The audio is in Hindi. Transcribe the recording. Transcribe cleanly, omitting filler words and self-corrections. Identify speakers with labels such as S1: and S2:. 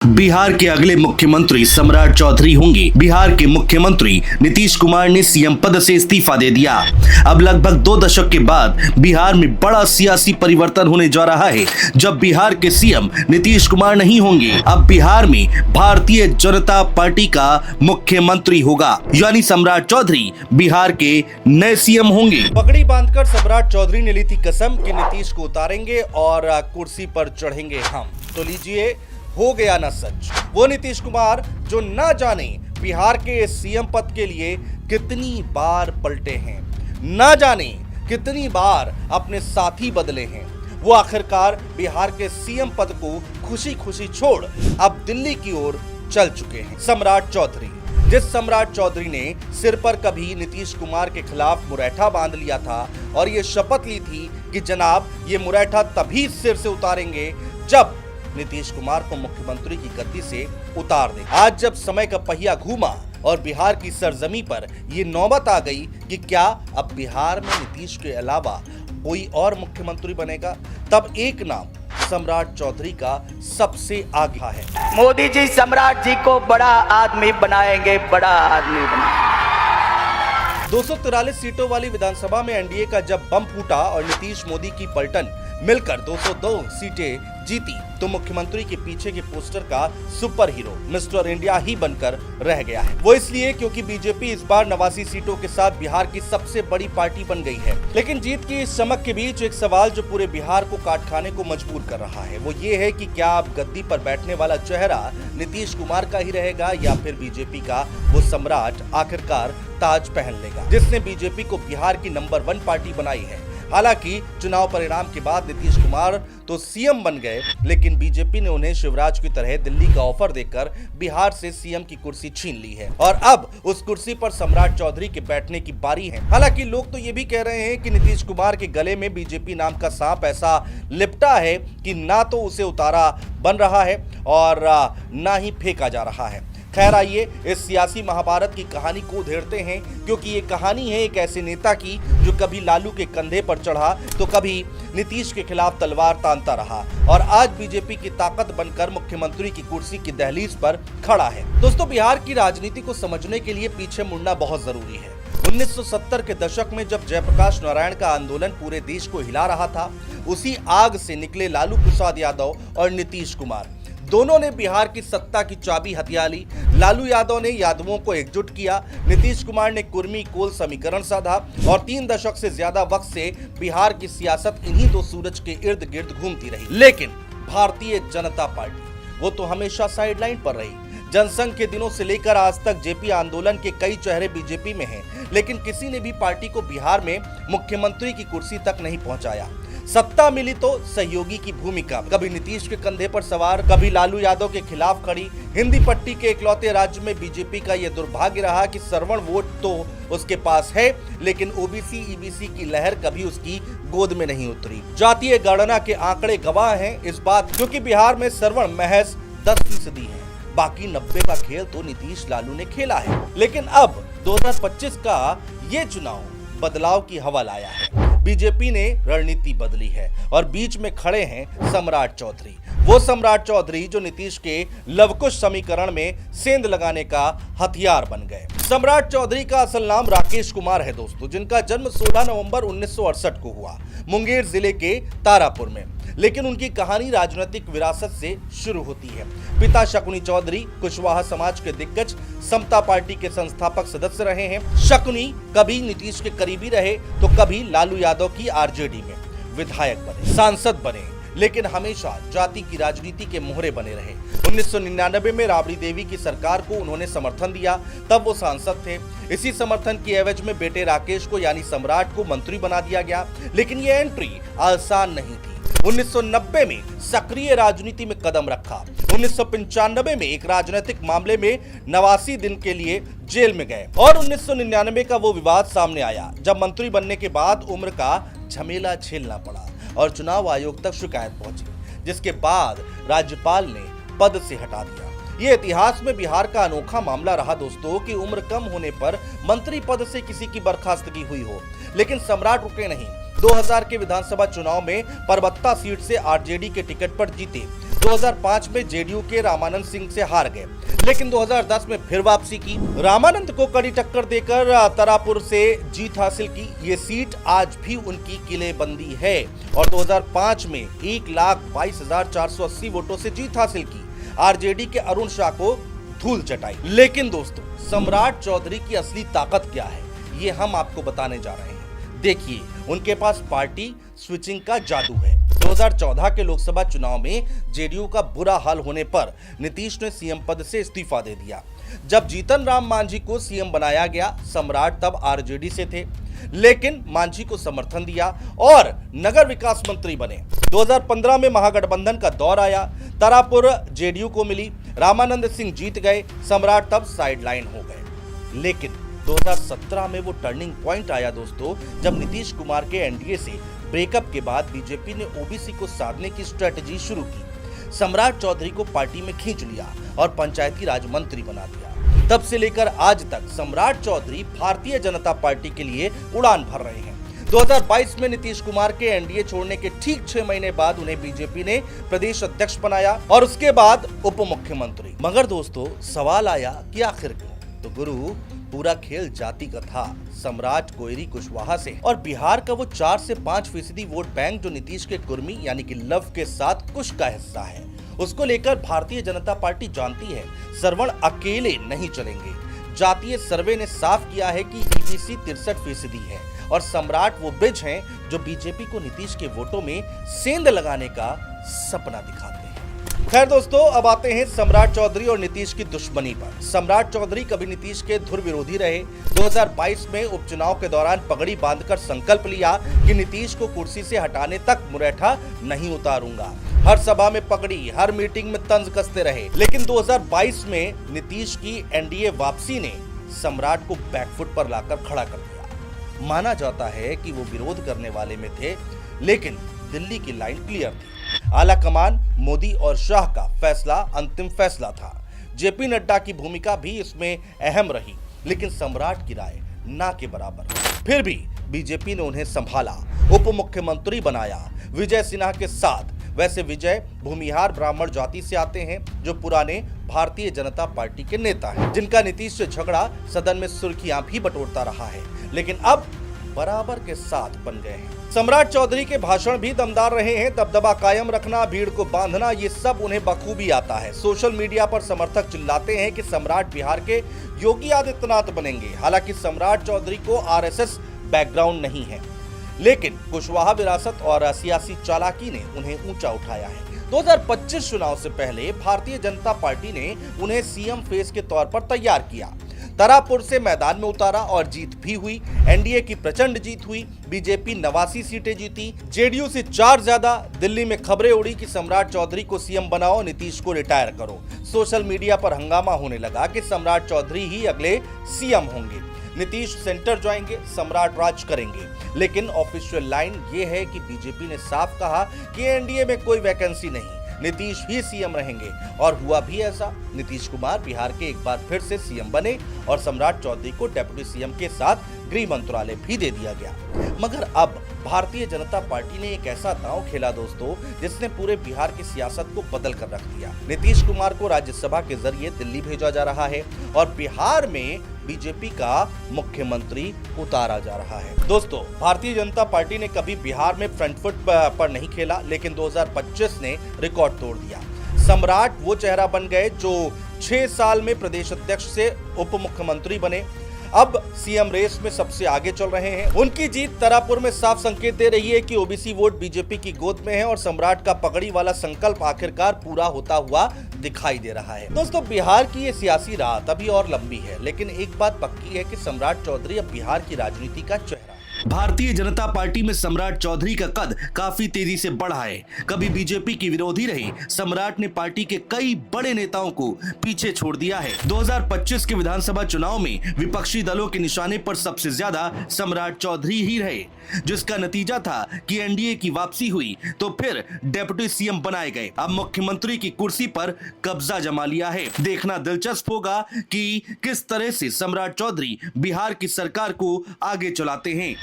S1: बिहार के अगले मुख्यमंत्री सम्राट चौधरी होंगे। बिहार के मुख्यमंत्री नीतीश कुमार ने सीएम पद से इस्तीफा दे दिया। अब लगभग 2 दशक के बाद बिहार में बड़ा सियासी परिवर्तन होने जा रहा है, जब बिहार के सीएम नीतीश कुमार नहीं होंगे। अब बिहार में भारतीय जनता पार्टी का मुख्यमंत्री होगा, यानी सम्राट चौधरी बिहार के नए सीएम होंगे। पगड़ी बांधकर सम्राट चौधरी ने ली थी कसम कि नीतीश को उतारेंगे और कुर्सी पर चढ़ेंगे हम। तो लीजिए, हो गया ना सच। वो नीतीश कुमार जो ना जाने बिहार के सीएम पद के लिए कितनी बार पलटे हैं, ना जाने कितनी बार अपने साथी बदले हैं, वो आखिरकार बिहार के सीएम पद को खुशी खुशी छोड़ अब दिल्ली की ओर चल चुके हैं। सम्राट चौधरी, जिस सम्राट चौधरी ने सिर पर कभी नीतीश कुमार के खिलाफ मुरैठा बांध लिया था और ये शपथ ली थी कि जनाब ये मुरैठा तभी सिर से उतारेंगे जब नीतीश कुमार को मुख्यमंत्री की गद्दी से उतार दे। आज जब समय का पहिया घूमा और बिहार की सरजमी पर ये नौबत आ गई कि क्या अब बिहार में नीतीश के अलावा कोई और मुख्यमंत्री बनेगा, तब एक नाम सम्राट चौधरी का सबसे आगे है।
S2: मोदी जी सम्राट जी को बड़ा आदमी बनाएंगे, बड़ा आदमी बनाएंगे।
S1: 243 सीटों वाली विधानसभा में एनडीए का जब बम फूटा और नीतीश मोदी की पलटन मिलकर 202 सीटें जीती, तो मुख्यमंत्री के पीछे के पोस्टर का सुपर हीरो मिस्टर इंडिया ही बनकर रह गया है। वो इसलिए क्योंकि बीजेपी इस बार 89 सीटों के साथ बिहार की सबसे बड़ी पार्टी बन गई है। लेकिन जीत की इस चमक के बीच एक सवाल जो पूरे बिहार को काट खाने को मजबूर कर रहा है, वो ये है कि क्या अब गद्दी पर बैठने वाला चेहरा नीतीश कुमार का ही रहेगा या फिर बीजेपी का वो सम्राट आखिरकार ताज पहन लेगा, जिसने बीजेपी को बिहार की नंबर 1 पार्टी बनाई है। हालांकि चुनाव परिणाम के बाद नीतीश कुमार तो सीएम बन गए, लेकिन बीजेपी ने उन्हें शिवराज की तरह दिल्ली का ऑफर देकर बिहार से सीएम की कुर्सी छीन ली है और अब उस कुर्सी पर सम्राट चौधरी के बैठने की बारी है। हालांकि लोग तो ये भी कह रहे हैं कि नीतीश कुमार के गले में बीजेपी नाम का सांप ऐसा लिपटा है कि ना तो उसे उतारा बन रहा है और ना ही फेंका जा रहा है। खैर, आइए इस सियासी महाभारत की कहानी को उधेड़ते हैं, क्योंकि ये कहानी है एक ऐसे नेता की जो कभी लालू के कंधे पर चढ़ा तो कभी नीतीश के खिलाफ तलवार तानता रहा और आज बीजेपी की ताकत बनकर मुख्यमंत्री की कुर्सी की दहलीज पर खड़ा है। दोस्तों, बिहार की राजनीति को समझने के लिए पीछे मुड़ना बहुत जरूरी है। 1970 के दशक में जब जयप्रकाश नारायण का आंदोलन पूरे देश को हिला रहा था, उसी आग से निकले लालू प्रसाद यादव और नीतीश कुमार। दोनों ने बिहार की सत्ता की चाबी हथिया ली। लालू यादव ने यादवों को एकजुट किया, नीतीश कुमार ने कुर्मी कोल समीकरण साधा और 3 दशक से ज्यादा वक्त से बिहार की सियासत इन्हीं 2 सूरज के इर्द गिर्द घूमती रही। लेकिन भारतीय जनता पार्टी वो तो हमेशा साइडलाइन पर रही। जनसंघ के दिनों से लेकर आज तक जेपी आंदोलन के कई चेहरे बीजेपी में हैं, लेकिन किसी ने भी पार्टी को बिहार में मुख्यमंत्री की कुर्सी तक नहीं पहुंचाया। सत्ता मिली तो सहयोगी की भूमिका, कभी नीतीश के कंधे पर सवार, कभी लालू यादव के खिलाफ खड़ी। हिंदी पट्टी के इकलौते राज्य में बीजेपी का यह दुर्भाग्य रहा कि श्रवण वोट तो उसके पास है, लेकिन ओबीसी ईबीसी की लहर कभी उसकी गोद में नहीं उतरी। जातीय गणना के आंकड़े गवाह हैं इस बात, क्योंकि बिहार में श्रवण महज 10% है, बाकी 90 का खेल तो नीतीश लालू ने खेला है। लेकिन अब 2025 का ये चुनाव बदलाव की हवा लाया है। बीजेपी ने रणनीति बदली है और बीच में खड़े हैं सम्राट चौधरी, वो सम्राट चौधरी जो नीतीश के लवकुश समीकरण में सेंध लगाने का हथियार बन गए। सम्राट चौधरी का असल नाम राकेश कुमार है दोस्तों, जिनका जन्म 16 नवंबर 1968 को हुआ मुंगेर जिले के तारापुर में। लेकिन उनकी कहानी राजनीतिक विरासत से शुरू होती है। पिता शकुनी चौधरी कुशवाहा समाज के दिग्गज समता पार्टी के संस्थापक सदस्य रहे हैं। शकुनी कभी नीतीश के करीबी रहे तो कभी लालू यादव की आरजेडी में विधायक बने, सांसद बने, लेकिन हमेशा जाति की राजनीति के मोहरे बने रहे। 1999 में राबड़ी देवी की सरकार को उन्होंने समर्थन दिया, तब वो सांसद थे। इसी समर्थन की एवज में बेटे राकेश को यानी सम्राट को मंत्री बना दिया गया, लेकिन ये एंट्री आसान नहीं थी। 1990 में सक्रिय राजनीति में कदम रखा। 1995 में एक राजनीतिक मामले में 89 दिन के लिए जेल में गए और 1999 का वो विवाद सामने आया जब मंत्री बनने के बाद उम्र का झमेला झेलना पड़ा और चुनाव आयोग तक शिकायत पहुंची, जिसके बाद राज्यपाल ने पद से हटा दिया। ये इतिहास में बिहार का अनोखा मामला रहा दोस्तों कि उम्र कम होने पर मंत्री पद से किसी की बर्खास्तगी हुई हो, लेकिन सम्राट रुके नहीं। 2000 के विधानसभा चुनाव में परबत्ता सीट से आरजेडी के टिकट पर जीते 2005 में जेडीयू के रामानंद सिंह से हार गए, लेकिन 2010 में फिर वापसी की। रामानंद को कड़ी टक्कर देकर तारापुर से जीत हासिल की। ये सीट आज भी उनकी किलेबंदी है और 2005 में 1,22,480 वोटों से जीत हासिल की। आरजेडी के अरुण शाह को धूल चटाई। लेकिन दोस्तों, सम्राट चौधरी की असली ताकत क्या है, ये हम आपको बताने जा रहे हैं। देखिए, उनके पास पार्टी स्विचिंग का जादू है। 2014 के लोकसभा चुनाव में जेडीयू का बुरा हाल होने पर नीतीश ने सीएम पद से इस्तीफा दे दिया। जब जीतन राम मांझी को सीएम बनाया गया, सम्राट तब आरजेडी से थे, लेकिन मांझी को समर्थन दिया और नगर विकास मंत्री बने। 2015 में महागठबंधन का दौर आया, तारापुर जेडीयू को मिली, रामानंद सिंह जीत गए, सम्राट तब साइडलाइन हो गए। लेकिन 2017 में वो टर्निंग पॉइंट आया दोस्तों, जब नीतीश कुमार के एनडीए से ब्रेकअप के बाद बीजेपी ने ओबीसी को साधने की स्ट्रेटजी शुरू की। सम्राट चौधरी को पार्टी में खींच लिया और पंचायती राज मंत्री बना दिया। तब से लेकर आज तक सम्राट चौधरी भारतीय जनता पार्टी के लिए उड़ान भर रहे हैं। 2022 में नीतीश कुमार के एनडीए छोड़ने के ठीक 6 महीने बाद उन्हें बीजेपी ने प्रदेश अध्यक्ष बनाया और उसके बाद उप मुख्यमंत्री। मगर दोस्तों, सवाल आया कि आखिर क्यों? तो गुरु, पूरा खेल जाति का था। सम्राट कोयरी कुशवाहा से और बिहार का वो 4 से 5% वोट बैंक जो नीतीश के कुर्मी यानी कि लव के साथ कुश का हिस्सा है, उसको लेकर भारतीय जनता पार्टी जानती है श्रवण अकेले नहीं चलेंगे। जातीय सर्वे ने साफ किया है कि ईबीसी 63% है और सम्राट वो ब्रिज हैं जो बीजेपी को नीतीश के वोटों में सेंध लगाने का सपना दिखाते हैं। खैर दोस्तों, अब आते हैं सम्राट चौधरी और नीतीश की दुश्मनी पर। सम्राट चौधरी कभी नीतीश के धुर विरोधी रहे। 2022 में उपचुनाव के दौरान पगड़ी बांधकर संकल्प लिया कि नीतीश को कुर्सी से हटाने तक मुरैठा नहीं उतारूंगा। हर सभा में पगड़ी, हर मीटिंग में तंज कसते रहे। लेकिन 2022 में नीतीश की एनडीए वापसी ने सम्राट को बैकफुट पर लाकर खड़ा कर दिया। माना जाता है कि वो विरोध करने वाले में थे, लेकिन दिल्ली की लाइन क्लियर थी। आला कमान, मोदी और शाह का फैसला अंतिम फैसला था। जेपी नड्डा की भूमिका भी इसमें अहम रही, लेकिन सम्राट की राय ना के बराबर। फिर भी बीजेपी ने उन्हें संभाला, उप मुख्यमंत्री बनाया विजय सिन्हा के साथ। वैसे विजय भूमिहार ब्राह्मण जाति से आते हैं, जो पुराने भारतीय जनता पार्टी के नेता हैं, जिनका नीतीश से झगड़ा सदन में सुर्खियां भी बटोरता रहा है, लेकिन अब बराबर के साथ बन गए हैं। सम्राट चौधरी के भाषण भी दमदार रहे हैं। दबदबा कायम रखना, भीड़ को बांधना, ये सब उन्हें बखूबी आता है। सोशल मीडिया पर समर्थक चिल्लाते हैं कि सम्राट बिहार के योगी आदित्यनाथ बनेंगे। हालांकि सम्राट चौधरी को आरएसएस बैकग्राउंड नहीं है, लेकिन कुशवाहा विरासत और सियासी चालाकी ने उन्हें ऊंचा उठाया है। 2025 चुनाव से पहले भारतीय जनता पार्टी ने उन्हें सीएम फेस के तौर पर तैयार किया। तारापुर से मैदान में उतारा और जीत भी हुई। एनडीए की प्रचंड जीत हुई। बीजेपी 89 सीटें जीती, जेडीयू से 4 ज्यादा। दिल्ली में खबरें उड़ी कि सम्राट चौधरी को सीएम बनाओ, नीतीश को रिटायर करो। सोशल मीडिया पर हंगामा होने लगा कि सम्राट चौधरी ही अगले सीएम होंगे, नीतीश सेंटर जाएंगे, सम्राट राज करेंगे। लेकिन ऑफिशियल लाइन ये है कि बीजेपी ने साफ कहा कि एनडीए में कोई वैकेंसी नहीं, नीतीश ही सीएम रहेंगे। और हुआ भी ऐसा। नीतीश कुमार बिहार के एक बार फिर से सीएम बने और सम्राट चौधरी को डिप्टी सीएम के साथ गृह मंत्रालय भी दे दिया गया। मगर अब भारतीय जनता पार्टी ने एक ऐसा दांव खेला दोस्तों, जिसने पूरे बिहार की सियासत को बदल कर रख दिया। नीतीश कुमार को राज्यसभा के जरिए दिल्ली भेजा जा रहा है और बिहार में बीजेपी का मुख्यमंत्री उतारा जा रहा है। दोस्तों, भारतीय जनता पार्टी ने कभी बिहार में फ्रंट फुट पर नहीं खेला, लेकिन 2025 ने रिकॉर्ड तोड़ दिया। सम्राट वो चेहरा बन गए जो 6 साल में प्रदेश अध्यक्ष से उप मुख्यमंत्री बने, अब सीएम रेस में सबसे आगे चल रहे हैं। उनकी जीत तारापुर में साफ संकेत दे रही है कि ओबीसी वोट बीजेपी की गोद में है और सम्राट का पगड़ी वाला संकल्प आखिरकार पूरा होता हुआ दिखाई दे रहा है। दोस्तों, बिहार की ये सियासी रात अभी और लंबी है, लेकिन एक बात पक्की है कि सम्राट चौधरी अब बिहार की राजनीति का चेहरा।
S3: भारतीय जनता पार्टी में सम्राट चौधरी का कद काफी तेजी से बढ़ा है। कभी बीजेपी की विरोधी रहे, सम्राट ने पार्टी के कई बड़े नेताओं को पीछे छोड़ दिया है। 2025 के विधानसभा चुनाव में विपक्षी दलों के निशाने पर सबसे ज्यादा सम्राट चौधरी ही रहे, जिसका नतीजा था कि एनडीए की वापसी हुई तो फिर डिप्टी सीएम बनाए गए। अब मुख्यमंत्री की कुर्सी पर कब्जा जमा लिया है। देखना दिलचस्प होगा कि किस तरह से सम्राट चौधरी बिहार की सरकार को आगे चलाते हैं।